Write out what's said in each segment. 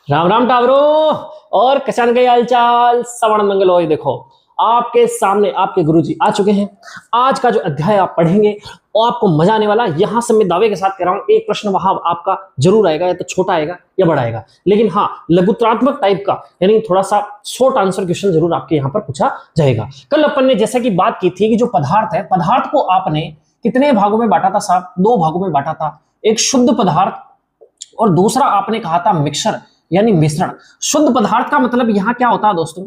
राम राम टावरो और कसान के हालचाल सवर्ण मंगल हो। देखो आपके सामने आपके गुरुजी आ चुके हैं। आज का जो अध्याय आप पढ़ेंगे और आपको मजा आने वाला। यहां से मैं दावे के साथ कह रहा हूं, एक प्रश्न वहां आपका जरूर आएगा, या तो छोटा आएगा या बड़ा आएगा, लेकिन हाँ लघुत्रात्मक टाइप का, यानी थोड़ा सा शॉर्ट आंसर क्वेश्चन जरूर आपके यहां पर पूछा जाएगा। कल अपन ने जैसा कि बात की थी कि जो पदार्थ है, पदार्थ को आपने कितने भागों में बांटा था साहब? 2 भागों में बांटा था, एक शुद्ध पदार्थ और दूसरा आपने कहा था मिक्सर यानी मिश्रण। शुद्ध पदार्थ का मतलब यहां क्या होता है दोस्तों?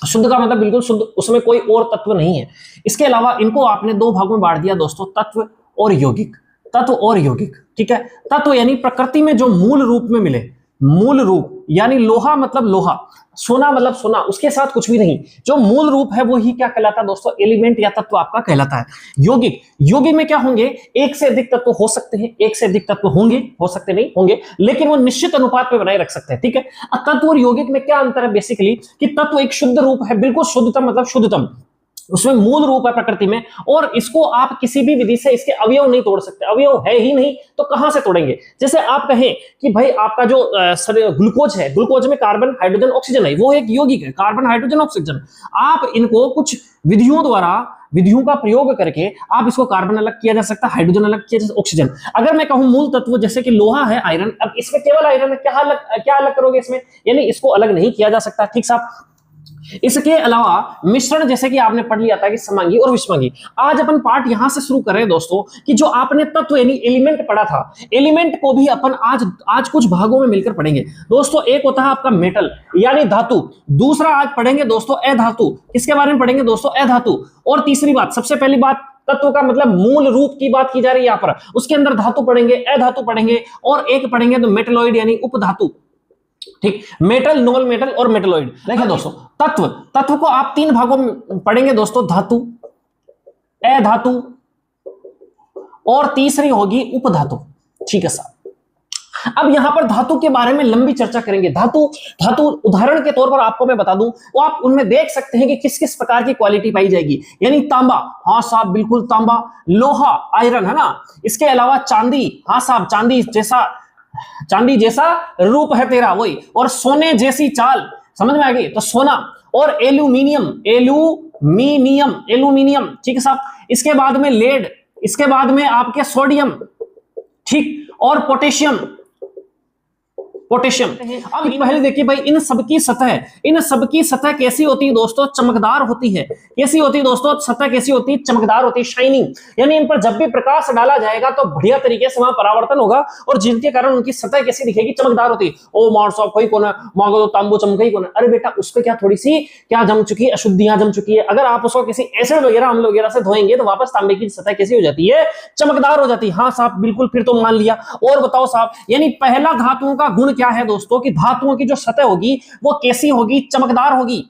शुद्ध का मतलब बिल्कुल शुद्ध, उसमें कोई और तत्व नहीं है। इसके अलावा इनको आपने 2 भागों में बांट दिया दोस्तों, तत्व और यौगिक। तत्व और यौगिक, ठीक है। तत्व यानी प्रकृति में जो मूल रूप में मिले, मूल रूप यानी लोहा मतलब लोहा, सोना मतलब सोना, उसके साथ कुछ भी नहीं, जो मूल रूप है वो ही क्या कहलाता है दोस्तों? एलिमेंट या तत्व आपका कहलाता है। यौगिक, यौगिक में क्या होंगे? एक से अधिक तत्व हो सकते हैं, एक से अधिक तत्व होंगे, हो सकते नहीं होंगे, लेकिन वो निश्चित अनुपात में बनाए रख सकते हैं, ठीक है। तत्व और यौगिक में क्या अंतर है? बेसिकली कि तत्व एक शुद्ध रूप है, बिल्कुल शुद्धतम मतलब शुद्धतम, उसमें मूल रूप है प्रकृति में, और इसको आप किसी भी विधि से इसके अवयव नहीं तोड़ सकते। अवयव है ही नहीं तो कहां से तोड़ेंगे? जैसे आप कहें कि भाई आपका जो ग्लूकोज है, ग्लूकोज में कार्बन हाइड्रोजन ऑक्सीजन है, वो एक यौगिक है, कार्बन हाइड्रोजन ऑक्सीजन। आप इनको कुछ विधियों द्वारा, विधियों का प्रयोग करके आप इसको कार्बन अलग किया जा सकता है, हाइड्रोजन अलग किया जा सकता है, ऑक्सीजन। अगर मैं कहूं मूल तत्व जैसे कि लोहा है, आयरन, अब इसमें केवल आयरन है, क्या अलग करोगे इसमें? यानी इसको अलग नहीं किया जा सकता, ठीक साहब। इसके अलावा मिश्रण, जैसे कि आपने पढ़ लिया था कि समांगी और विषमांगी। आज अपन पार्ट यहां से शुरू कर रहे हैं दोस्तों कि जो आपने तत्व यानी एलिमेंट पढ़ा था, एलिमेंट को भी अपन आज कुछ भागों में मिलकर पढ़ेंगे दोस्तों। एक होता है आपका मेटल यानी धातु, दूसरा आज पढ़ेंगे दोस्तों अधातु। किसके बारे में पढ़ेंगे दोस्तों? अधातु। और तीसरी बात, सबसे पहली बात, तत्व का मतलब मूल रूप की बात की जा रही है यहां पर, उसके अंदर धातु पढ़ेंगे, अधातु पढ़ेंगे, और एक पढ़ेंगे तो मेटलॉइड यानी उपधातु, ठीक। मेटल, नॉन मेटल और मेटलॉइड। देखिए दोस्तों, तत्व, तत्व को आप 3 भागों में पढ़ेंगे दोस्तों, धातु, अधातु और तीसरी होगी उपधातु, ठीक है साहब। अब यहां पर धातु के बारे में लंबी चर्चा करेंगे। धातु, धातु उदाहरण के तौर पर आपको मैं बता दूं, वो आप उनमें देख सकते हैं कि किस किस प्रकार की क्वालिटी पाई जाएगी। यानी तांबा, हाँ साहब बिल्कुल तांबा, लोहा आयरन है ना, इसके अलावा चांदी, हाँ साहब चांदी जैसा, चांदी जैसा रूप है तेरा, वही, और सोने जैसी चाल, समझ में आ गई? तो सोना, और एल्यूमिनियम, एल्यूमिनियम, एल्यूमिनियम, ठीक है साहब। इसके बाद में लेड, इसके बाद में आपके सोडियम, ठीक, और पोटेशियम, पोटेशियम। अब पहले देखिए भाई, इन सबकी सतह कैसी होती है दोस्तों? चमकदार होती है। कैसी होती है दोस्तों? सतह कैसी होती है? चमकदार होती है, शाइनिंग। यानी इन पर जब भी प्रकाश डाला जाएगा तो बढ़िया तरीके से वहां परावर्तन होगा, और जिनके कारण उनकी सतह कैसी दिखेगी? चमकदार होती है। ओ मार साहब कोई कोना मांगो तो तांबू चमका ही कोना, अरे बेटा उस पर क्या थोड़ी सी क्या जम चुकी है? अशुद्धियां जम चुकी है। अगर आप उसको किसी एसिड वगैरह, अम्ल वगैरह से धोएंगे तो वापस तांबे की सतह कैसी हो जाती है? चमकदार हो जाती है। हाँ साहब बिल्कुल, फिर तो मान लिया। और बताओ साहब, यानी पहला धातुओं का गुण क्या है दोस्तों? कि धातुओं की जो सतह होगी वो कैसी होगी? चमकदार होगी,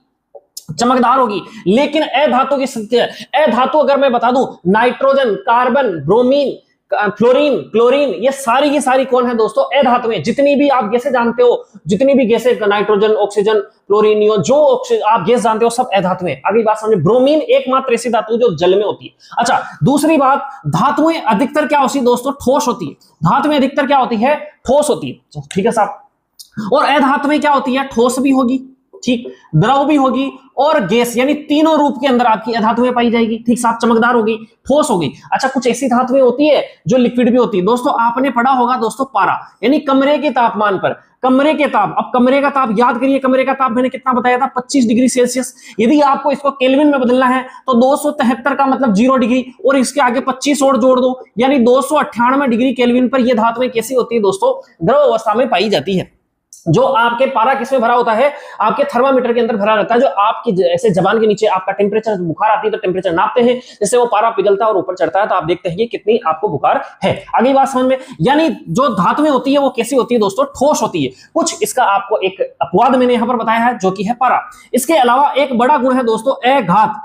चमकदार होगी। लेकिन अधातु की सतह, अधातु अगर मैं बता दूं, nitrogen, carbon, bromine, fluorine, chlorine, ये सारी की सारी कौन है दोस्तों? अधातुएं। जितनी भी आप गैसें जानते हो, जितनी भी गैसें, नाइट्रोजन, ऑक्सीजन, फ्लोरीन, जो आप गैस जानते हो सब अधातुएं। अगली बात समझे, ब्रोमीन एकमात्र ऐसी धातु जो जल में होती है। अच्छा, दूसरी बात, धातुएं अधिकतर क्या होती है दोस्तों? ठोस होती है। धातुएं अधिकतर क्या होती है? ठोस होती है, ठीक है साहब। और अधातु में क्या होती है? ठोस भी होगी, ठीक, द्रव भी होगी और गैस, यानी तीनों रूप के अंदर आपकी अधातुएं पाई जाएगी, ठीक साहब। चमकदार होगी, ठोस होगी। अच्छा, कुछ ऐसी धातुएं होती है जो लिक्विड भी होती है दोस्तों। आपने पढ़ा होगा दोस्तों पारा, यानी कमरे के तापमान पर, कमरे के ताप, अब कमरे का ताप याद करिए, कमरे का ताप मैंने कितना बताया था? 25 डिग्री सेल्सियस। यदि आपको इसको केल्विन में बदलना है तो 273 का मतलब 0 डिग्री, और इसके आगे 25 और जोड़ दो, यानी 298 डिग्री केल्विन पर यह धातुएं कैसी होती है दोस्तों? द्रव अवस्था में पाई जाती है। जो आपके पारा किसमें भरा होता है? आपके थर्मामीटर के अंदर भरा रहता है, जो आपकी ऐसे जबान के नीचे आपका टेम्परेचर, बुखार आती है तो टेम्परेचर नापते हैं, जैसे वो पारा पिघलता है और ऊपर चढ़ता है तो आप देखते हैं कि कितनी आपको बुखार है। आगे बात समझ में, यानी जो धातुएं होती है वो कैसी होती है दोस्तों? ठोस होती है। कुछ इसका आपको एक अपवाद मैंने यहां पर बताया है जो कि है पारा। इसके अलावा एक बड़ा गुण है दोस्तों अघात,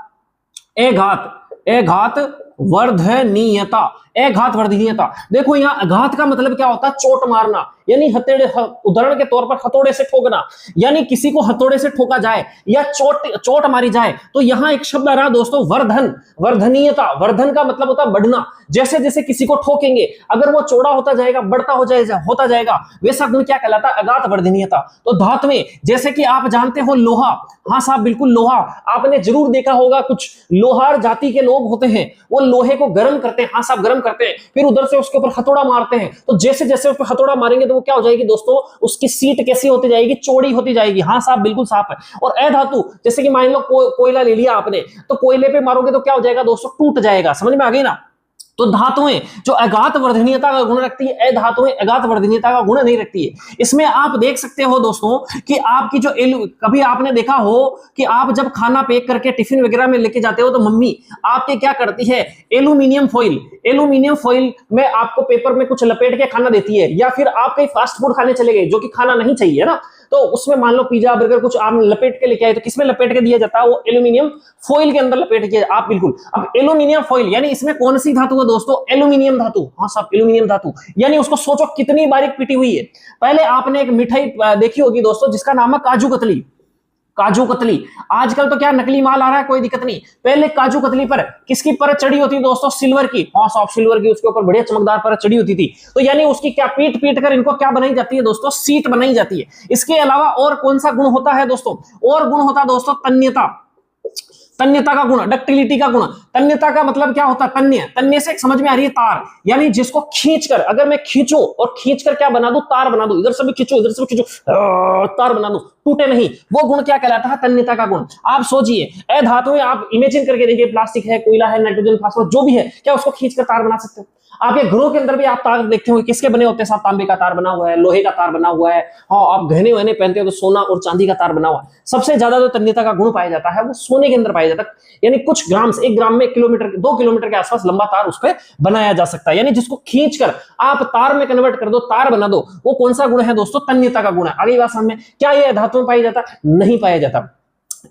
अघात, अघात वर्धनीयता, अघात वर्धनीयता। देखो यहाँ आघात का मतलब क्या होता है, चोट मारना, यानी हथेड़े, उदाहरण के तौर पर हथौड़े से ठोकना, यानी किसी को हथौड़े से ठोका जाए या चोट मारी जाए। तो यहाँ एक शब्द आ रहा दोस्तों, वर्धन, वर्धनीयता। वर्धन का मतलब होता है बढ़ना, जैसे जैसे किसी को ठोकेंगे अगर वो चौड़ा होता जाएगा, बढ़ता होता जाएगा, वैसा गुण क्या कहलाता है, अघात वर्धनीयता। तो धातुएं, जैसे कि आप जानते हो लोहा, हाँ साहब बिल्कुल लोहा, आपने जरूर देखा होगा कुछ लोहार जाति के लोग होते हैं, वो लोहे को गर्म करते हैं, हाँ साहब गर्म करते हैं, फिर उधर से उसके ऊपर हथौड़ा मारते हैं। तो जैसे जैसे उस पर हथौड़ा मारेंगे तो वो क्या हो जाएगी दोस्तों, उसकी सीट कैसी होती जाएगी, चौड़ी होती जाएगी। हाँ साहब बिल्कुल साफ है। और अधातु, जैसे कि मान लो कोयला ले लिया आपने, तो कोयले पे मारोगे तो क्या हो जाएगा दोस्तों, टूट जाएगा। समझ में आ गई ना। तो धातुएं जो अघात वर्धनीयता का गुण रखती है, अधातुएं अघात वर्धनीयता का गुण नहीं रखती है। इसमें आप देख सकते हो दोस्तों कि आपकी जो कभी आपने देखा हो कि आप जब खाना पैक करके टिफिन वगैरह में लेके जाते हो तो मम्मी आपके क्या करती है, एल्यूमिनियम फॉइल में आपको पेपर में कुछ लपेट के खाना देती है। या फिर आप कहीं फास्ट फूड खाने चले गए जो कि खाना नहीं चाहिए ना, तो उसमें मान लो पिज्जा बर्गर कुछ आप लपेट के लेके आए, तो किसमें लपेट के दिया जाता है, वो एल्यूमिनियम फॉइल के अंदर लपेट के। आप बिल्कुल, अब एल्यूमिनियम फॉइल यानी इसमें कौन सी धातु है दोस्तों, एल्यूमिनियम धातु। हाँ साहब एल्यूमिनियम धातु, यानी उसको सोचो कितनी बारीक पिटी हुई है। पहले आपने एक मिठाई देखी होगी दोस्तों जिसका नाम है काजू कतली। काजू कतली आजकल तो क्या नकली माल आ रहा है, कोई दिक्कत नहीं। पहले काजू कतली पर किसकी परत चढ़ी होती दोस्तों, सिल्वर की। हाँ साहब सिल्वर की, उसके ऊपर बढ़िया चमकदार परत चढ़ी होती थी। तो यानी उसकी क्या पीट पीट कर इनको क्या बनाई जाती है दोस्तों, सीट बनाई जाती है। इसके अलावा और कौन सा गुण होता है दोस्तों, और गुण होता है दोस्तों तन्यता। तन्यता का गुण, डक्टिलिटी का गुण। तन्यता का मतलब क्या होता है, तन्य से समझ में आ रही है तार, यानी जिसको खींचकर, अगर मैं खींचो और खींचकर क्या बना दूं, तार बना दूं, इधर से भी खींचो इधर से भी खींचो, तार बना दूं, टूटे नहीं, वो गुण क्या कहलाता है, तन्यता का गुण। आप सोचिए अधातुएं, आप इमेजिन करके देखिए, प्लास्टिक है, कोयला है, नाइट्रोजन फास्फोरस जो भी है, क्या उसको खींचकर तार बना सकते हो। आपके घरों के अंदर भी आप तार देखते हो किसके बने होते हैं साहब, तांबे का तार बना हुआ है, लोहे का तार बना हुआ है। हाँ आप गहने वहने पहनते हो तो सोना और चांदी का तार बना हुआ है। सबसे ज्यादा जो तन्यता का गुण पाया जाता है वो सोने के अंदर पाया जाता है, यानी कुछ ग्राम से, 1 ग्राम में किलोमीटर 2 किलोमीटर के आसपास लंबा तार उस पर बनाया जा सकता है। यानी जिसको खींचकर आप तार में कन्वर्ट कर दो, तार बना दो, वो कौन सा गुण है दोस्तों, तन्यता का गुण है। अगली बात समझ में, क्या ये धातु में पाया जाता, नहीं पाया जाता।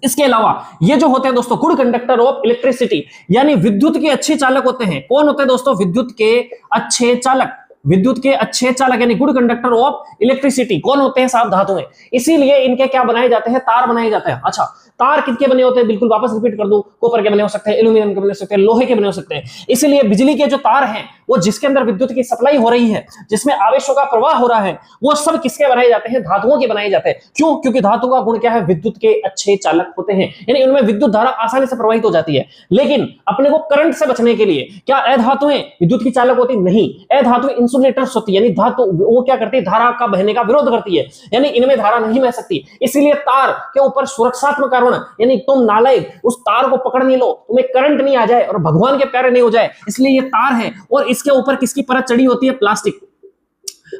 इसके अलावा ये जो होते हैं दोस्तों गुड कंडक्टर ऑफ इलेक्ट्रिसिटी, यानी विद्युत के अच्छे चालक होते हैं। कौन होते हैं दोस्तों, विद्युत के अच्छे चालक। विद्युत के अच्छे चालक यानी गुड कंडक्टर ऑफ इलेक्ट्रिसिटी कौन होते हैं साहब, धातु हैं। इसीलिए इनके क्या बनाए जाते हैं, तार बनाए जाते हैं। अच्छा तार किसके बने होते हैं, बिल्कुल वापस रिपीट कर दूं, कॉपर के बने हो सकते हैं, एल्यूमिनियम के बने हो सकते हैं, लोहे के बने हो सकते हैं। इसीलिए बिजली के जो तार हैं वो जिसके अंदर विद्युत की सप्लाई हो रही है, जिसमें आवेशों का प्रवाह हो रहा है, वो सब किसके बनाए जाते हैं, धातुओं के बनाए जाते हैं। क्यों, क्योंकि धातु का गुण क्या है, विद्युत के अच्छे चालक होते हैं, यानी उनमें विद्युत धारा आसानी से प्रवाहित हो जाती है। लेकिन अपने को करंट से बचने के लिए क्या अधातुएं विद्युत की चालक होती, नहीं, अधातुएं इंसुलेटर्स होती है, यानी धातु वो क्या करती है, धारा का बहने का विरोध करती है, यानी इनमें धारा नहीं बह सकती। इसीलिए तार के ऊपर सुरक्षात्मक कारण, यानी तुम नालायक उस तार को पकड़ नहीं लो, तुम्हें करंट नहीं आ जाए और भगवान के प्यारे नहीं हो जाए, इसलिए ये तार है। और इसके ऊपर किसकी परत चढ़ी होती है, प्लास्टिक।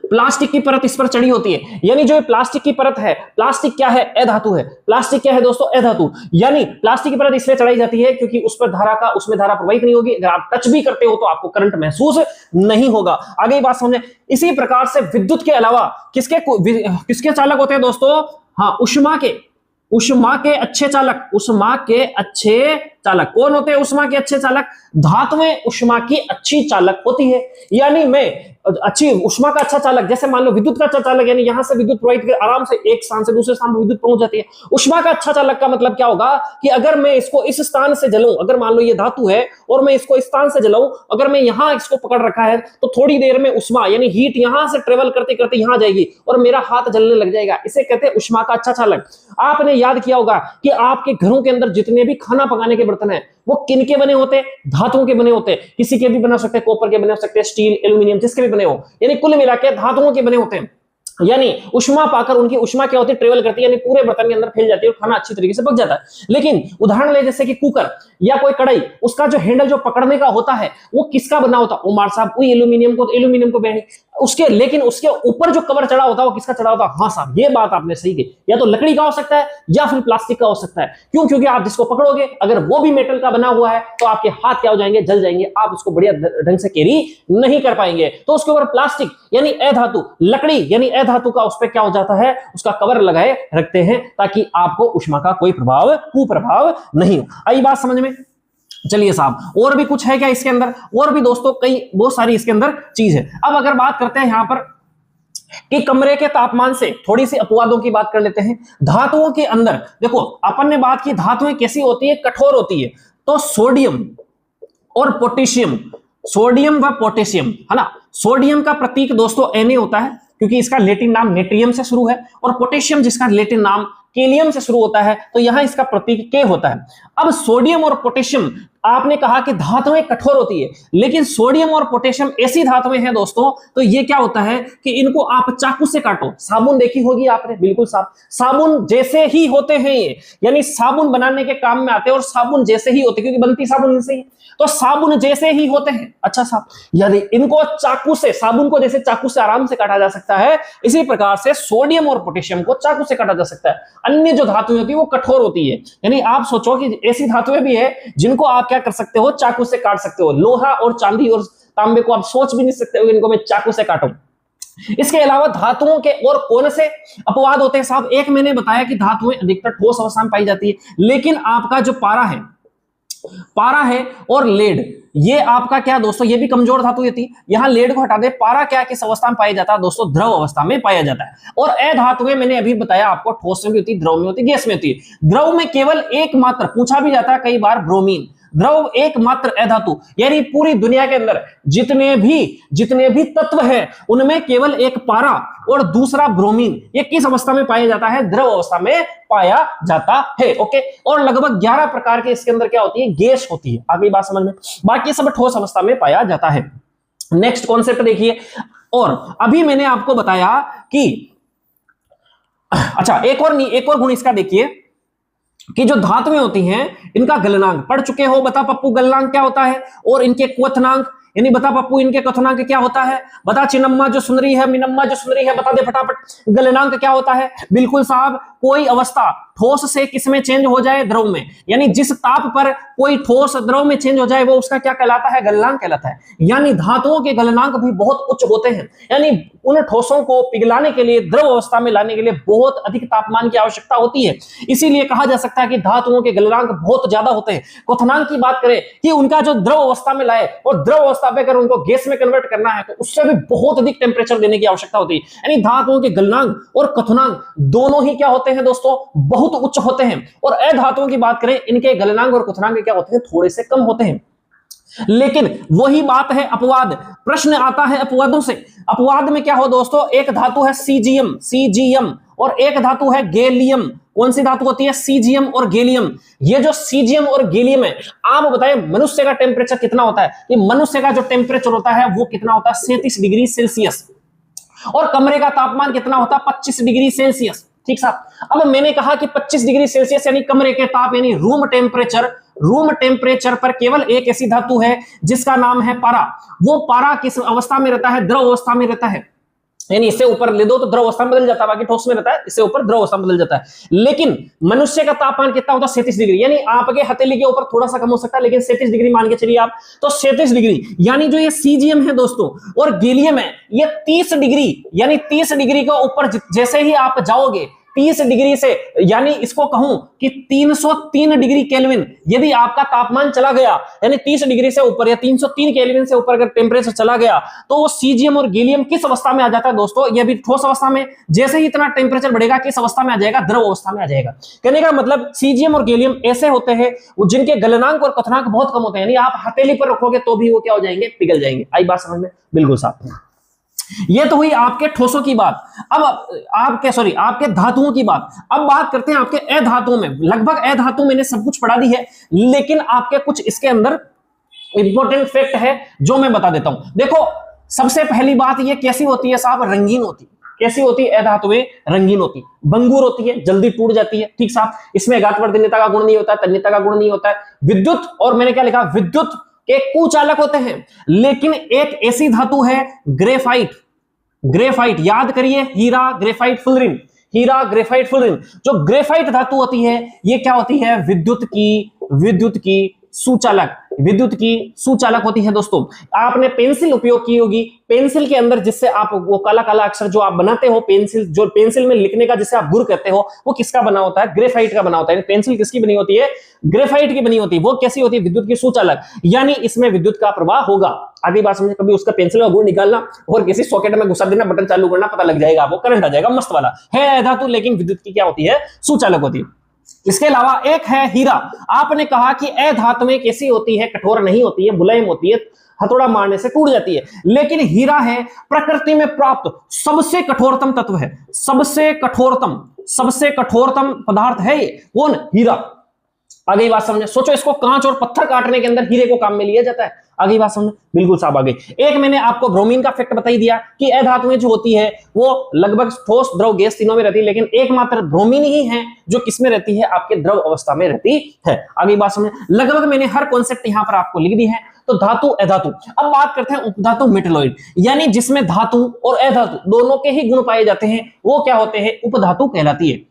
प्लास्टिक की परत इस पर चढ़ी होती है, यानी जो प्लास्टिक की परत है, प्लास्टिक क्या है, अधातु है। प्लास्टिक क्या है दोस्तों, अधातु, यानी प्लास्टिक की परत इसलिए चढ़ाई जाती है क्योंकि उस पर धारा का, उसमें धारा प्रवाहित नहीं होगी। अगर आप टच भी करते हो तो आपको करंट महसूस नहीं होगा। आगे बात समझे। इसी प्रकार से विद्युत के अलावा किसके चालक होते हैं दोस्तों, हाँ उष्मा के अच्छे चालक। उष्मा के अच्छे चालक कौन होते हैं, उष्मा के अच्छे चालक, धातुएं उष्मा की अच्छी चालक होती है। यानी मैं अच्छी उष्मा का अच्छा चालक, जैसे मान लो विद्युत का अच्छा चालक, यानी यहां से विद्युत प्रवाहित कर आराम से एक स्थान से दूसरे स्थान पर विद्युत पहुंच जाती है। उष्मा का अच्छा चालक का मतलब क्या होगा कि अगर मैं इसको इस स्थान से जलाऊं, अगर मान लो ये धातु है और मैं इसको इस स्थान से जलाऊं, अगर मैं यहां इसको पकड़ रखा है तो थोड़ी देर में उष्मा यानी हीट यहां से ट्रेवल करते करते यहां जाएगी और मेरा हाथ जलने लग जाएगा। इसे कहते हैं उष्मा का अच्छा चालक। आपने याद किया होगा कि आपके घरों के अंदर जितने भी खाना पकाने के बर्तन है वो किनके बने होते हैं, धातुओं के बने होते हैं। किसी के भी बना सकते हैं, कॉपर के बने हो सकते हैं, स्टील, एल्यूमिनियम, जिसके भी बने हो, यानी कुल मिलाकर धातुओं के बने होते हैं। यानी उष्मा पाकर उनकी उष्मा क्या होती है, ट्रेवल करती है, यानी पूरे बर्तन के अंदर फैल जाती है और खाना अच्छी तरीके से पक जाता है। लेकिन उदाहरण ले जैसे कि कुकर या कोई कढ़ाई, उसका जो हैंडल जो पकड़ने का होता है वो किसका बना होता है, उमार साहब वही एल्यूमिनियम को बैठी उसके, लेकिन उसके ऊपर जो कवर चढ़ा होता है वो किसका चढ़ा होता है, हाँ साहब ये बात आपने सही की, या तो लकड़ी का हो सकता है या फिर प्लास्टिक का हो सकता है। क्यों, क्योंकि आप जिसको पकड़ोगे अगर वो भी मेटल का बना हुआ है तो आपके हाथ क्या हो जाएंगे, जल जाएंगे, आप उसको बढ़िया ढंग से कैरी नहीं कर पाएंगे। तो उसके ऊपर प्लास्टिक यानी अधातु, लकड़ी यानी अधातु का उस पर क्या हो जाता है, उसका कवर लगाए रखते हैं ताकि आपको उष्मा का कोई प्रभाव, कुप्रभाव नहीं हो। आई बात समझ में। चलिए साहब, और भी कुछ है क्या इसके अंदर? और भी दोस्तों कई बहुत सारी इसके अंदर चीज है। अब अगर बात करते हैं यहां पर कि कमरे के तापमान से थोड़ी सी अपवादों की बात कर लेते हैं। धातुओं के अंदर देखो, अपन ने बात की धातुएं कैसी होती है, कठोर होती है। तो सोडियम और पोटेशियम, सोडियम व पोटेशियम, है ना। सोडियम का प्रतीक दोस्तों Na होता है, क्योंकि इसका लैटिन नाम नेट्रियम से शुरू है, और पोटेशियम जिसका लैटिन नाम केलियम से शुरू होता है, तो यहां इसका प्रतीक K होता है। अब सोडियम और पोटेशियम, आपने कहा कि धातुएं कठोर होती है, लेकिन सोडियम और पोटेशियम ऐसी धातुएं हैं दोस्तों, तो ये क्या होता है कि इनको आप चाकू से काटो। साबुन देखी होगी आपने, बिल्कुल साबुन जैसे ही होते हैं ये, यानी साबुन बनाने के काम में आते हैं और साबुन जैसे ही होते, क्योंकि बनती साबुन इनसे ही, तो साबुन जैसे ही होते हैं। अच्छा साहब, यदि इनको चाकू से, साबुन को जैसे चाकू से आराम से काटा जा सकता है, इसी प्रकार से सोडियम और पोटेशियम को चाकू से काटा जा सकता है। अन्य जो धातुएं होती है वो कठोर होती है, यानी आप सोचो कि ऐसी धातुएं भी है जिनको आप क्या कर सकते हो, चाकू से काट सकते हो। लोहा और चांदी और तांबे को आप सोच भी नहीं सकते हो इनको मैं चाकू से काटूं। इसके अलावा धातुओं के और कौन से अपवाद होते हैं साहब? एक मैंने बताया कि धातुएं अधिकतर ठोस अवस्था में पाई जाती है, लेकिन आपका जो पारा है और लेड, ये आपका क्या दोस्तों, ये भी कमजोर धातु होती है। यहां लेड को हटा दे, पारा क्या किस अवस्था में पाया जाता है दोस्तों? द्रव अवस्था में पाया जाता है। और अधातुएं मैंने अभी बताया आपको, ठोस में भी होती है, द्रव में होती है, गैस में होती है। द्रव में केवल एकमात्र, पूछा भी जाता है कई बार, ब्रोमीन। द्रव एकमात्र अधातु, यानी पूरी दुनिया के अंदर जितने भी तत्व हैं उनमें केवल एक पारा और दूसरा ब्रोमीन, ये किस अवस्था में पाया जाता है? द्रव अवस्था में पाया जाता है। ओके, और लगभग 11 प्रकार के इसके अंदर क्या होती है? गैस होती है। आगे बात समझ में, बाकी सब ठोस अवस्था में पाया जाता है। नेक्स्ट कॉन्सेप्ट देखिए, और अभी मैंने आपको बताया कि अच्छा, एक और गुण इसका देखिए कि जो धातुएं होती हैं इनका गलनांक पढ़ चुके हो। बता पप्पू गलनांक क्या होता है, और इनके क्वथनांक, यानी बता पप्पू इनके क्वथनांक क्या होता है? बता चिनम्मा जो सुन रही है, मिनम्मा जो सुन रही है, बता दे फटाफट गलनांक क्या होता है। बिल्कुल साहब, कोई अवस्था ठोस से किस में चेंज हो जाए? द्रव में, यानी जिस ताप पर कोई ठोस द्रव में चेंज हो जाए वो उसका क्या कहलाता है? गलनांक कहलाता है। यानी धातुओं के गलनांक भी बहुत उच्च होते हैं, यानी उन ठोसों को पिघलाने के लिए, द्रव अवस्था में लाने के लिए बहुत अधिक तापमान की आवश्यकता होती है। इसीलिए कहा जा सकता है कि धातुओं के गलनांक बहुत ज्यादा होते हैं। क्वथनांक की बात करें कि उनका जो द्रव अवस्था में लाए, और द्रव अवस्था पे अगर उनको गैस में कन्वर्ट करना है तो उससे भी बहुत अधिक टेम्परेचर देने की आवश्यकता होती है। यानी धातुओं के गलनांक और क्वथनांक दोनों ही क्या होते हैं दोस्तों? बहुत उच्च होते हैं। और अधातुओं की बात करें, इनके गलनांक और क्वथनांक क्या होते हैं? थोड़े से कम होते हैं। लेकिन वही बात है अपवाद, प्रश्न आता है अपवादों से। अपवाद में क्या हो दोस्तों? एक धातु है सीजीएम और एक धातु है गैलियम। कौन सी धातु होती है? सीजीएम और गैलियम। ये जो सीजीएम और गैलियम है, आप बताएं मनुष्य का टेम्परेचर कितना होता है? कि मनुष्य का जो टेम्परेचर होता है वो कितना होता है? 37 डिग्री सेल्सियस। और कमरे का तापमान कितना होता है? 25 डिग्री सेल्सियस। ठीक साहब, अब मैंने कहा कि 25 डिग्री सेल्सियस यानी कमरे के ताप, यानी रूम टेम्परेचर पर केवल एक ऐसी धातु है जिसका नाम है पारा। वो पारा किस अवस्था में रहता है? द्रव अवस्था में रहता है। यानी इससे ऊपर ले दो तो द्रव अवस्था में बदल जाता है, बाकी ठोस में रहता है, इससे ऊपर द्रव अवस्था में बदल जाता है। लेकिन मनुष्य का तापमान कितना होता है? 37 डिग्री, यानी आपके हथेली के ऊपर थोड़ा सा कम हो सकता है, लेकिन 37 डिग्री मान के चलिए आप, तो 37 डिग्री। यानी जो ये सीजीएम है दोस्तों और गैलियम है, ये 30 डिग्री, यानी 30 डिग्री के ऊपर जैसे ही आप जाओगे 30 डिग्री से, यानी इसको कहूं कि 303 डिग्री केल्विन यदि आपका तापमान चला गया, यानी 30 डिग्री से ऊपर या 303 केल्विन से ऊपर अगर टेम्परेचर चला गया, तो वो सीजीएम और गैलियम किस अवस्था में आ जाता है दोस्तों? ये भी ठोस अवस्था में। जैसे ही इतना टेम्परेचर बढ़ेगा किस अवस्था में आ जाएगा? द्रव अवस्था में आ जाएगा। कहने का मतलब सीजीएम और गैलियम ऐसे होते हैं जिनके गलनांक और क्वथनांक बहुत कम होते हैं, यानी आप हथेली पर रखोगे तो भी वो क्या हो जाएंगे? पिघल जाएंगे। आई बात समझ में? बिल्कुल साहब। ये तो हुई आपके ठोसों की बात। अब आपके धातुओं की बात। अब बात करते हैं आपके अधातुओं में। लगभग अधातु मैंने सब कुछ पढ़ा दी है, लेकिन आपके कुछ इसके अंदर इंपॉर्टेंट फैक्ट है जो मैं बता देता हूं। देखो, सबसे पहली बात ये कैसी होती है साहब? रंगीन होती। कैसी होती है? अधातुएं रंगीन होती, भंगुर होती है, जल्दी टूट जाती है। ठीक साहब, इसमें घातवर्धनीयता का गुण नहीं होता है, तन्यता का गुण नहीं होता है। विद्युत, और मैंने क्या लिखा? विद्युत के कुचालक होते हैं। लेकिन एक ऐसी धातु है ग्रेफाइट, याद करिए, हीरा ग्रेफाइट फुलरिन, जो ग्रेफाइट धातु होती है ये क्या होती है? विद्युत की सुचालक, विद्युत की सुचालक होती है दोस्तों। आपने पेंसिल उपयोग की होगी, पेंसिल के अंदर जिससे आप वो काला काला अक्षर जो आप बनाते हो, पेंसिल जो पेंसिल में लिखने का जिसे आप गुर कहते हो, वो किसका बना होता है? ग्रेफाइट का बना होता है। पेंसिल किसकी बनी होती है? ग्रेफाइट की बनी होती है। वो कैसी होती है? विद्युत की सुचालक, यानी इसमें विद्युत का प्रवाह होगा। आगे बात समझे, कभी उसका पेंसिल का गुण निकालना और किसी सॉकेट में घुसा देना, बटन चालू करना, पता लग जाएगा आपको, करंट आ जाएगा मस्त वाला है धातु, लेकिन विद्युत की क्या होती है? सुचालक होती है। इसके अलावा एक है हीरा। आपने कहा कि अधातुएं कैसी होती है? कठोर नहीं होती है, मुलायम होती है, हथौड़ा मारने से टूट जाती है। लेकिन हीरा है प्रकृति में प्राप्त सबसे कठोरतम तत्व है, सबसे कठोरतम पदार्थ है ये। कौन? हीरा। आगे बात समझे, सोचो इसको कांच और पत्थर काटने के अंदर हीरे को काम में लिया जाता है। आगे बात समझे, बिल्कुल साहब आगे। एक मैंने आपको ब्रोमीन का फैक्ट बता ही दिया कि अधातुएं जो होती है वो लगभग ठोस, द्रव, गैस तीनों में रहती है, लेकिन एकमात्र ब्रोमीन ही है जो किसमें रहती है? आपके द्रव अवस्था में रहती है। आगे बात समझे, लगभग मैंने हर कॉन्सेप्ट यहां पर आपको लिख दी है। तो धातु, अधातु। अब बात करते हैं उपधातु मेटलॉइड, यानी जिसमें धातु और अधातु दोनों के ही गुण पाए जाते हैं, वो क्या होते हैं? उपधातु कहलाती है।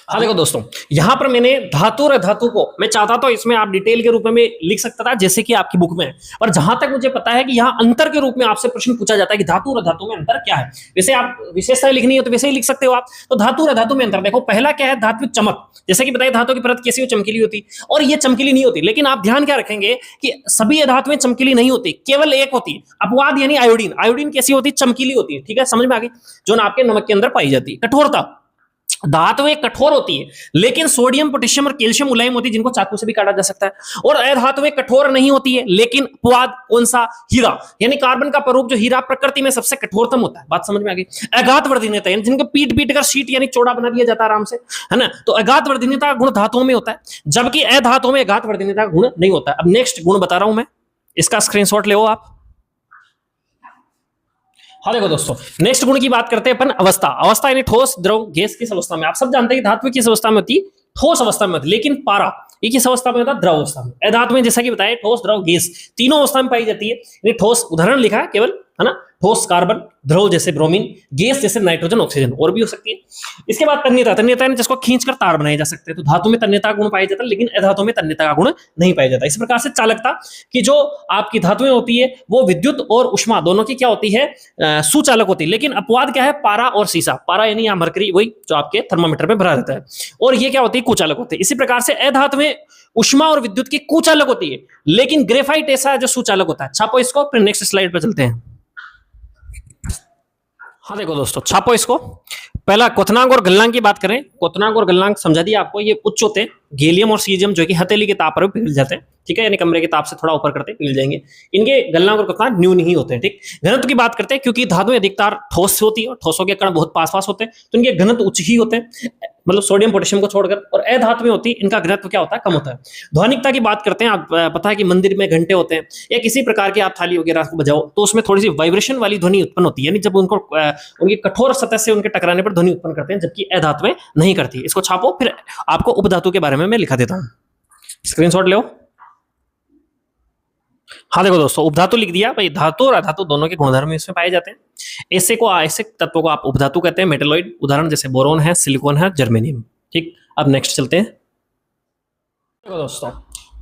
हाँ देखो दोस्तों, यहां पर मैंने धातु और अधातु को, मैं चाहता तो इसमें आप डिटेल के रूप में लिख सकता था जैसे कि आपकी बुक में है, और जहां तक मुझे पता है कि यहां अंतर के रूप में आपसे प्रश्न पूछा जाता है कि धातु और अधातु में अंतर क्या है। वैसे आप विशेषताएं लिखनी है तो वैसे ही लिख सकते हो आप। तो धातु और अधातु में अंतर देखो, पहला क्या है? धात्विक चमक। जैसे कि बताइए धातु की परत कैसी हो? चमकीली होती, और ये चमकीली नहीं होती। लेकिन आप ध्यान क्या रखेंगे कि सभी अधातुएं चमकीली नहीं होती, केवल एक होती है अपवाद, यानी आयोडीन। आयोडीन कैसी होती? चमकीली होती है। ठीक है, समझ में आ गई? जो आपके नमक के अंदर पाई जाती है। कठोरता, धातुएं कठोर होती है, लेकिन सोडियम, पोटेशियम और कैल्शियम मुलायम होती है, जिनको चाकू से भी काटा जा सकता है। और अधातुएं कठोर नहीं होती है, लेकिन अपवाद कौन सा? हीरा, यानी कार्बन का स्वरूप जो हीरा प्रकृति में सबसे कठोरतम होता है। बात समझ में आ गई? अघात वर्धनीयता, यानी जिनको पीट पीट कर शीट यानी चौड़ा बना दिया जाता है आराम से, है ना। तो अघात वर्धनीयता का गुण धातुओं में होता है, जबकि अधातुओं में अघात वर्धनीयता का गुण नहीं होता है। अब नेक्स्ट गुण बता रहा हूं मैं, इसका स्क्रीनशॉट ले आप। हाँ देखो दोस्तों, नेक्स्ट गुण की बात करते हैं अपन, अवस्था। अवस्था यानी ठोस, द्रव, गैस किस अवस्था में? आप सब जानते हैं कि धातु किस अवस्था में होती है? ठोस अवस्था में होती है। लेकिन पारा ये किस अवस्था में होता है? द्रव अवस्था में। अधातु में जैसा कि बताया ठोस, द्रव, गैस तीनों अवस्था में पाई जाती है। यानी ठोस उदाहरण लिखा है केवल, है ना, ठोस कार्बन, द्रव जैसे ब्रोमीन, गैस जैसे नाइट्रोजन, ऑक्सीजन, और भी हो सकती है। इसके बाद तन्यता, तन्यता यानी जिसको खींचकर तार बनाए जा सकते हैं। तो धातु में तन्यता का गुण पाया जाता है, लेकिन अधातु में तन्यता का गुण नहीं पाया जाता। इस प्रकार से चालकता की जो आपकी धातुएं होती है वो विद्युत और उष्मा दोनों की क्या होती है? सुचालक होती है। लेकिन अपवाद क्या है? पारा और सीसा। पारा यानी यहाँ मरकरी, वही जो आपके थर्मामीटर में भरा रहता है, और ये क्या होती है? कुचालक होती है। इसी प्रकार से अधातु में उष्मा और विद्युत की कुचालक होती है, लेकिन ग्रेफाइट ऐसा है जो सुचालक होता है। छापो इसको, फिर नेक्स्ट स्लाइड पर चलते हैं। हाँ देखो दोस्तों, छापो इसको। पहला क्वथनांक और गलनांक की बात करें। क्वथनांक और गलनांक समझा दिया आपको, ये उच्च होते हैं। गैलियम और सीजियम जो कि हथेली के ताप पर पिघल जाते हैं, ठीक है, यानी कमरे के ताप से थोड़ा ऊपर करते पिघल जाएंगे। इनके गलनांक और क्वथनांक न्यून ही होते हैं। ठीक, घनत्व की बात करते हैं, क्योंकि धातुएं अधिकतर ठोस होती है और ठोसों के कण बहुत पास पास होते हैं, तो इनके घनत्व उच्च ही होते हैं, मतलब सोडियम पोटेशियम को छोड़कर। और अधातु में होती है, इनका घनत्व क्या होता है? कम होता है। ध्वनिकता की बात करते हैं, आप पता है कि मंदिर में घंटे होते हैं या किसी प्रकार के आप थाली वगैरह को बजाओ तो उसमें थोड़ी सी वाइब्रेशन वाली ध्वनि उत्पन्न होती है, यानी जब उनको उनकी कठोर सतह से उनके टकराने पर ध्वनि उत्पन्न करते हैं, जबकि अधातुएं नहीं करती। इसको छापो, फिर आपको उपधातु के बारे में मैं लिखा देता हूं। स्क्रीनशॉट लो। हाँ देखो दोस्तों, उपधातु लिख दिया भाई। धातु और अधातु दोनों के गुणधर्म इसमें पाए जाते हैं। ऐसे तत्वों को आप उपधातु कहते हैं, मेटलॉइड। उदाहरण जैसे बोरोन है, सिलिकॉन है, जर्मेनियम। ठीक, अब नेक्स्ट चलते हैं। देखो दोस्तों,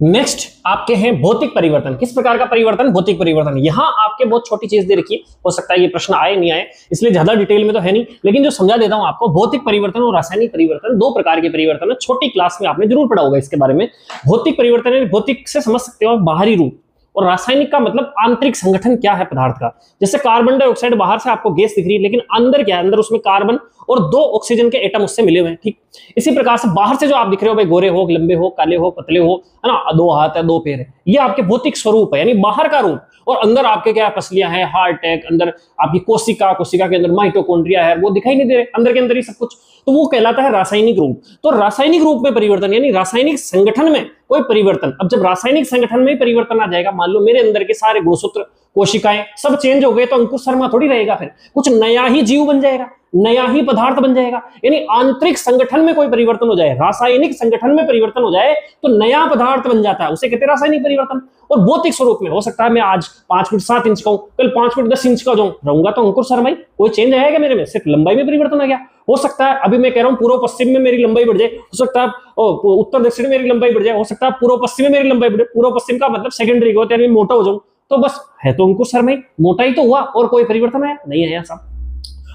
नेक्स्ट आपके हैं भौतिक परिवर्तन। किस प्रकार का परिवर्तन? भौतिक परिवर्तन। यहां आपके बहुत छोटी चीज दे रखी है, हो सकता है ये प्रश्न आए नहीं आए, इसलिए ज्यादा डिटेल में तो है नहीं, लेकिन जो समझा देता हूं आपको। भौतिक परिवर्तन और रासायनिक परिवर्तन दो प्रकार के परिवर्तन है। छोटी क्लास में आपने जरूर पढ़ा होगा इसके बारे में। भौतिक परिवर्तन, भौतिक से समझ सकते हो बाहरी रूप, और रासायनिक का मतलब आंतरिक संगठन क्या है पदार्थ का। जैसे कार्बन डाइऑक्साइड बाहर से आपको गैस दिख रही है, लेकिन अंदर क्या है? अंदर उसमें कार्बन और 2 ऑक्सीजन के एटम उससे मिले हुए हैं। ठीक, इसी प्रकार से बाहर से जो आप दिख रहे हो भाई, गोरे हो, लंबे हो, काले हो, पतले हो, है ना, 2 हाथ है, 2 पैर है, ये आपके भौतिक स्वरूप है, यानी बाहर का रूप। और अंदर आपके क्या पसलियां हैं, हार्ट अटैक, अंदर आपकी कोशिका के अंदर माइटोकॉन्ड्रिया है, वो दिखाई नहीं दे रहे, अंदर के अंदर ही सब कुछ। तो वो कहलाता है रासायनिक रूप। तो रासायनिक रूप में परिवर्तन, यानी रासायनिक संगठन में कोई परिवर्तन। अब जब रासायनिक संगठन में परिवर्तन आ जाएगा, मान लो मेरे अंदर के सारे गुणसूत्र, कोशिकाएं सब चेंज हो गए, तो अंकुश शर्मा थोड़ी रहेगा, फिर कुछ नया ही जीव बन जाएगा। नया ही पदार्थ बन जाएगा। यानी आंतरिक संगठन में कोई परिवर्तन हो जाए, रासायनिक संगठन में परिवर्तन हो जाए तो नया पदार्थ बन जाता है, उसे कहते हैं रासायनिक परिवर्तन। और भौतिक स्वरूप में हो सकता है मैं आज 5 फीट 7 इंच का हूं, कल 5 फीट 10 इंच का हो जाऊं, रहूंगा तो अंकुर शर्मा ही, कोई चेंज आएगा मेरे में, सिर्फ लंबाई में परिवर्तन आ गया। हो सकता है अभी मैं कह रहा हूं पूर्व पश्चिम में मेरी लंबाई बढ़ जाए, हो सकता है उत्तर दक्षिण में मेरी लंबाई बढ़ जाए, हो सकता है पूर्व पश्चिम में मेरी लंबाई बढ़े। पूर्व पश्चिम का मतलब सेकेंडरी को, यानी मोटा हो जाऊं, तो बस है तो अंकुर शर्मा ही, मोटा ही तो हुआ और कोई परिवर्तन आया नहीं आया साहब।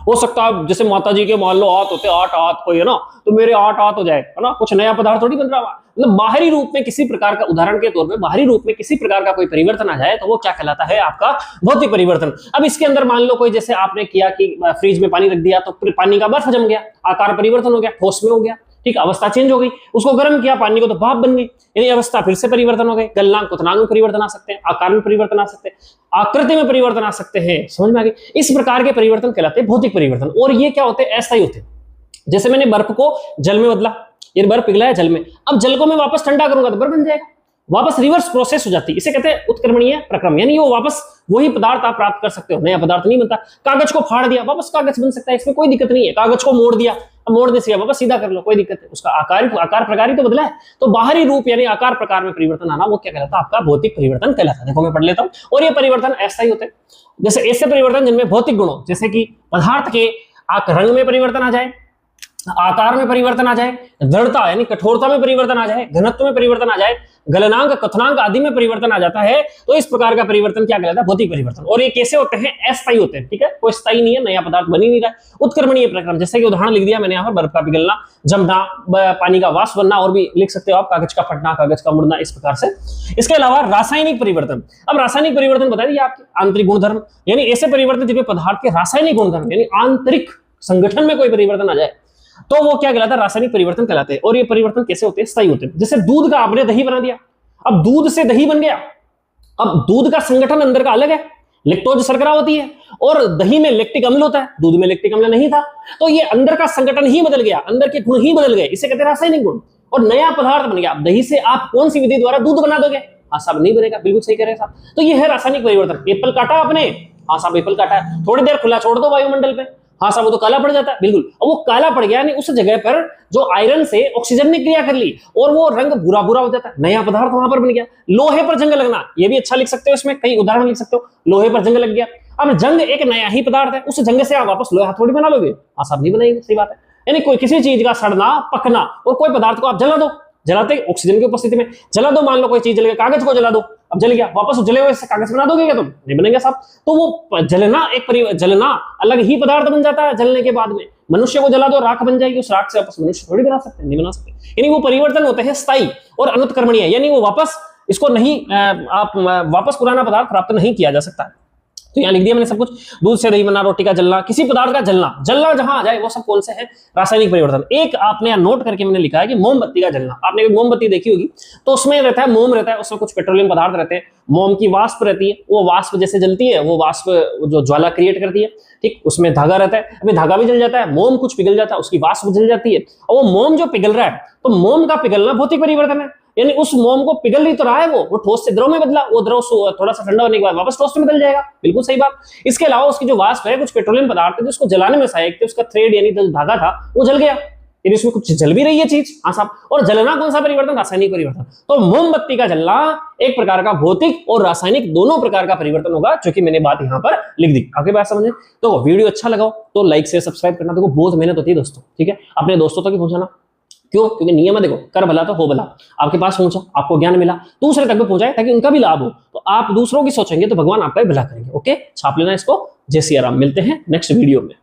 हो सकता है जैसे माता जी के मान लो हाथ होते 8 हाथ कोई है ना, तो मेरे 8 हाथ हो जाए, है ना, कुछ नया पदार्थ थोड़ी बन रहा है। मतलब बाहरी रूप में किसी प्रकार का, उदाहरण के तौर पे बाहरी रूप में किसी प्रकार का कोई परिवर्तन आ जाए तो वो क्या कहलाता है, आपका भौतिक परिवर्तन। अब इसके अंदर मान लो कोई, जैसे आपने किया कि फ्रिज में पानी रख दिया तो पानी का बर्फ जम गया, आकार परिवर्तन हो गया, ठोस में हो गया, ठीक, अवस्था चेंज हो गई। उसको गर्म किया पानी को तो भाप बन गई, यानी अवस्था फिर से परिवर्तन हो गई। गलनांक क्वथनांक में परिवर्तन आ सकते हैं, आकार में परिवर्तन आ सकते हैं, आकृति में परिवर्तन आ सकते हैं, समझ में आ गई। इस प्रकार के परिवर्तन कहलाते हैं भौतिक परिवर्तन। और ये क्या होते हैं, अस्थायी होते हैं। जैसे मैंने बर्फ को जल में बदला, ये बर्फ पिघला है जल में, अब जल को मैं वापस ठंडा करूंगा तो बर्फ बन जाएगा, वापस रिवर्स प्रोसेस हो जाती है। इसे कहते हैं उत्क्रमणीय प्रक्रम, यानी वो वापस वही पदार्थ आप प्राप्त कर सकते हो, नया पदार्थ नहीं बनता। कागज को फाड़ दिया, वापस कागज बन सकता है, इसमें कोई दिक्कत नहीं है। कागज को मोड़ दिया, मोड़ने से वापस सीधा कर लो, कोई दिक्कत नहीं, उसका आकार प्रकार ही तो बदला है। तो बाहरी रूप यानी आकार प्रकार में परिवर्तन आना, वो क्या कहलाता है, आपका भौतिक परिवर्तन कहलाता है। देखो मैं पढ़ लेता हूं। और ये परिवर्तन ऐसा ही होते हैं, जैसे ऐसे परिवर्तन जिनमें भौतिक गुणों, जैसे कि पदार्थ के रंग में परिवर्तन आ जाए, आकार में परिवर्तन आ जाए, दृढ़ता यानी कठोरता में परिवर्तन आ जाए, घनत्व में परिवर्तन आ जाए, गलनांक क्वथनांक आदि में परिवर्तन आ जाता है, तो इस प्रकार का परिवर्तन क्या कहलाता है, भौतिक परिवर्तन। और ये कैसे होते हैं, अस्थायी होते हैं, ठीक है, कोई स्थायी नहीं है, नया पदार्थ बन ही नहीं रहा है। उत्क्रमणीय प्रक्रम, जैसे कि उदाहरण लिख दिया मैंने यहाँ पर, बर्फ का पिघलना, जमना, पानी का वाष्प बनना, और भी लिख सकते हो आप, कागज का फटना, कागज का मुड़ना, इस प्रकार से। इसके अलावा रासायनिक परिवर्तन। अब रासायनिक परिवर्तन बता दिया आपके आंतरिक गुणधर्म, यानी ऐसे परिवर्तन जिनमें पदार्थ के रासायनिक गुणधर्म यानी आंतरिक संगठन में कोई परिवर्तन आ जाए तो वो क्या कहलाता है, रासायनिक परिवर्तन कहलाते हैं। और ये परिवर्तन कैसे होते हैं, स्थायी होते हैं। जैसे दूध का आपने दही बना दिया, अब दूध से दही बन गया, अब दूध का संगठन अंदर का अलग है, लैक्टोज शर्करा होती है और दही में लैक्टिक अम्ल होता है, दूध में लैक्टिक अम्ल नहीं था, तो ये अंदर का संगठन ही बदल गया, अंदर के गुण ही बदल गए, इसे कहते हैं रासायनिक गुण। और नया पदार्थ बन गया। दही से आप कौन सी विधि द्वारा दूध बना दोगे, हाँ साहब नहीं बनेगा, बिल्कुल सही कह रहे हैं साहब। तो ये है रासायनिक परिवर्तन। एप्पल काटा आपने, हाँ साहब एप्पल काटा है, थोड़ी देर खुला छोड़ दो वायुमंडल पे, हाँ साहब वो तो काला पड़ जाता है, बिल्कुल। अब वो काला पड़ गया, यानी उस जगह पर जो आयरन से ऑक्सीजन ने क्रिया कर ली और वो रंग भूरा भूरा हो जाता है, नया पदार्थ वहां पर बन गया। लोहे पर जंग लगना, ये भी अच्छा लिख सकते हो, इसमें कई उदाहरण लिख सकते हो। लोहे पर जंग लग गया, अब जंग एक नया ही पदार्थ है, उस जंग से आप वापस लोहा थोड़ी बना लोगे, हाँ साहब नहीं बनाएंगे, सही बात है। यानी कोई किसी चीज का सड़ना, पकना, और कोई पदार्थ को आप जला दो, जलाते ऑक्सीजन की उपस्थिति में जला दो, मान लो कोई चीज जल गया, कागज को जला दो, अब जल गया, वापस जले हुए से कागज बना दोगे क्या तुम, नहीं बनेगा साहब। तो वो जलना जलना अलग ही पदार्थ बन जाता है जलने के बाद में। मनुष्य को जला दो, राख बन जाएगी, उस राख से वापस मनुष्य थोड़ी बना सकते, नहीं बना सकते। यानी वो परिवर्तन होते हैं स्थायी और अनुत्क्रमणीय, यानी वो वापस इसको नहीं आप वापस पुराना पदार्थ प्राप्त नहीं किया जा सकता। तो यहाँ लिख दिया मैंने सब कुछ। दूध से दही बनना, रोटी का जलना, किसी पदार्थ का जलना, जलना जहां आ जाए वो सब कौन से है, रासायनिक परिवर्तन। एक आपने यहाँ नोट करके मैंने लिखा है कि मोमबत्ती का जलना। आपने मोमबत्ती देखी होगी तो उसमें रहता है मोम, रहता है उसमें कुछ पेट्रोलियम पदार्थ रहते हैं, मोम की वाष्प रहती है, वो वाष्प जैसे जलती है, वो वाष्प जो ज्वाला क्रिएट करती है, ठीक, उसमें धागा रहता है, अभी धागा भी जल जाता है, मोम कुछ पिघल जाता है, उसकी वाष्प जल जाती है, और वो मोम जो पिघल रहा है, तो मोम का पिघलना भौतिक परिवर्तन है। यानी उस मोम को पिघल ही तो रहा है, वो ठोस से द्रव में बदला, वो द्रव थोड़ा सा ठंडा होने के बाद वापस ठोस में बदल जाएगा, बिल्कुल सही बात। इसके अलावा उसकी जो वाष्प है, कुछ पेट्रोलियम पदार्थ है जिसको जलाने में सहायक थे, उसका थ्रेड यानी जो धागा था वो जल गया, यानी उसमें कुछ जल भी रही है चीज, हाँ साहब। और जलना कौन सा परिवर्तन, रासायनिक परिवर्तन। तो मोमबत्ती का जलना एक प्रकार का भौतिक और रासायनिक दोनों प्रकार का परिवर्तन होगा, जो कि मैंने बात यहाँ पर लिख दी। आगे बात समझे तो वीडियो अच्छा लगा तो लाइक शेयर सब्सक्राइब करना, देखो बहुत मेहनत होती है दोस्तों, ठीक है, अपने दोस्तों तक ही पहुंचाना। क्यों, क्योंकि नियम है, देखो कर भला तो हो भला। आपके पास पहुंचा, आपको ज्ञान मिला, दूसरे तक भी पहुंचाए ताकि उनका भी लाभ हो, तो आप दूसरों की सोचेंगे तो भगवान आपका भी भला करेंगे। ओके, छाप लेना इसको। जय सिया राम, मिलते हैं नेक्स्ट वीडियो में।